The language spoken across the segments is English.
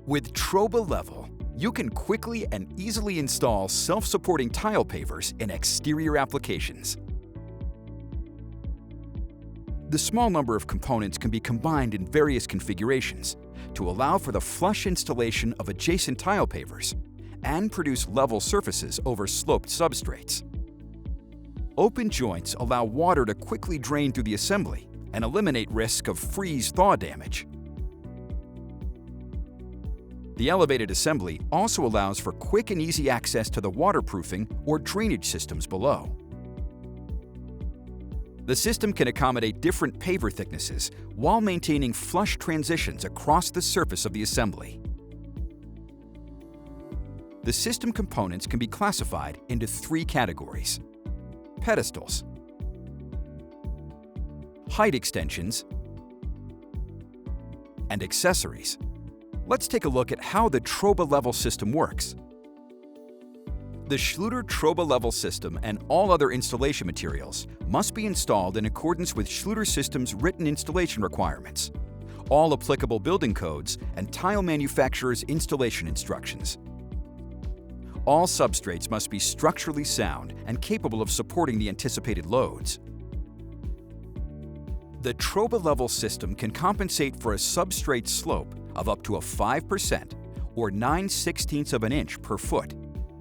With Troba Level, you can quickly and easily install self-supporting tile pavers in exterior applications. The small number of components can be combined in various configurations to allow for the flush installation of adjacent tile pavers and produce level surfaces over sloped substrates. Open joints allow water to quickly drain through the assembly and eliminate risk of freeze-thaw damage. The elevated assembly also allows for quick and easy access to the waterproofing or drainage systems below. The system can accommodate different paver thicknesses while maintaining flush transitions across the surface of the assembly. The system components can be classified into three categories: pedestals, height extensions, and accessories. Let's take a look at how the Troba Level system works. The Schluter Troba Level system and all other installation materials must be installed in accordance with Schluter System's written installation requirements, all applicable building codes, and tile manufacturer's installation instructions. All substrates must be structurally sound and capable of supporting the anticipated loads. The Troba Level system can compensate for a substrate slope of up to a 5% or 9/16 of an inch per foot.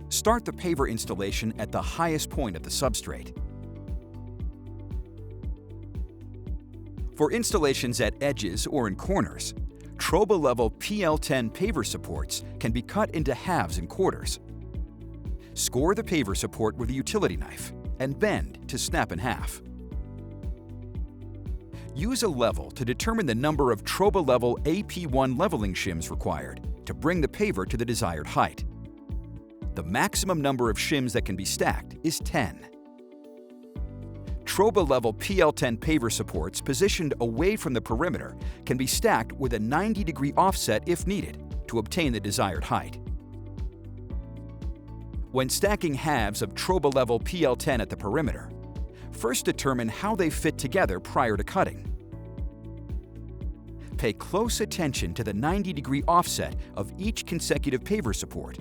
Start the paver installation at the highest point of the substrate. For installations at edges or in corners, Troba Level PL10 paver supports can be cut into halves and quarters. Score the paver support with a utility knife and bend to snap in half. Use a level to determine the number of Troba Level AP1 leveling shims required to bring the paver to the desired height. The maximum number of shims that can be stacked is 10. Troba Level PL10 paver supports positioned away from the perimeter can be stacked with a 90-degree offset if needed to obtain the desired height. When stacking halves of Troba Level PL10 at the perimeter, first determine how they fit together prior to cutting. Pay close attention to the 90-degree offset of each consecutive paver support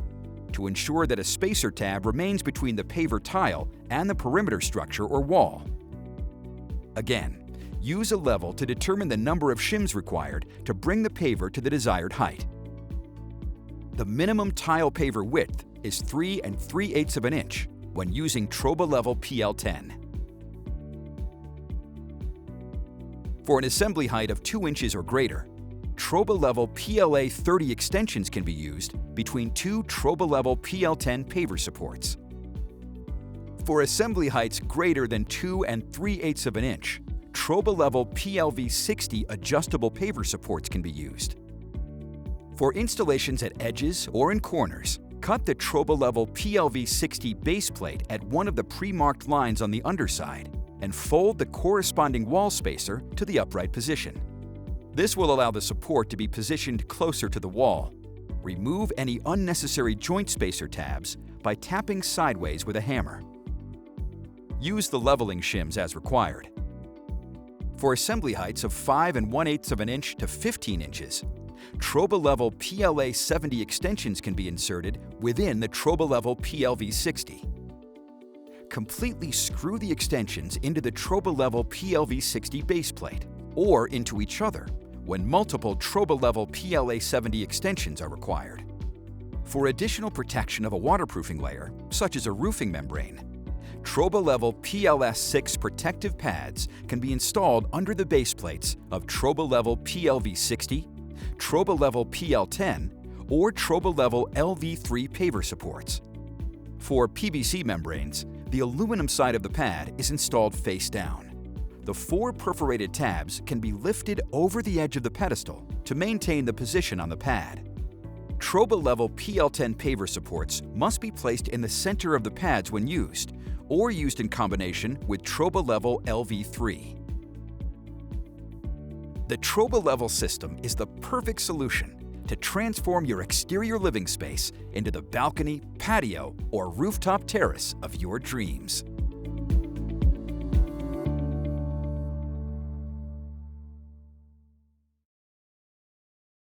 to ensure that a spacer tab remains between the paver tile and the perimeter structure or wall. Again, use a level to determine the number of shims required to bring the paver to the desired height. The minimum tile paver width is 3 3/8 of an inch when using Troba Level PL10. For an assembly height of 2 inches or greater, Troba Level PLA 30 extensions can be used between two Troba Level PL10 paver supports. For assembly heights greater than 2 3/8 of an inch, Troba Level PLV 60 adjustable paver supports can be used. For installations at edges or in corners, cut the Troba Level PLV 60 base plate at one of the pre-marked lines on the underside and fold the corresponding wall spacer to the upright position. This will allow the support to be positioned closer to the wall. Remove any unnecessary joint spacer tabs by tapping sideways with a hammer. Use the leveling shims as required. For assembly heights of 5 1/8 of an inch to 15 inches, Troba Level PLA 70 extensions can be inserted within the Troba Level PLV 60. Completely screw the extensions into the Troba Level PLV 60 base plate or into each other when multiple Troba Level PLA 70 extensions are required. For additional protection of a waterproofing layer, such as a roofing membrane, Troba Level PLS 6 protective pads can be installed under the base plates of Troba Level PLV 60, Troba Level PL10, or Troba Level LV3 paver supports. For PVC membranes, the aluminum side of the pad is installed face down. The 4 perforated tabs can be lifted over the edge of the pedestal to maintain the position on the pad. Troba Level PL10 paver supports must be placed in the center of the pads when used, or used in combination with Troba Level LV3. The Troba Level system is the perfect solution to transform your exterior living space into the balcony, patio, or rooftop terrace of your dreams.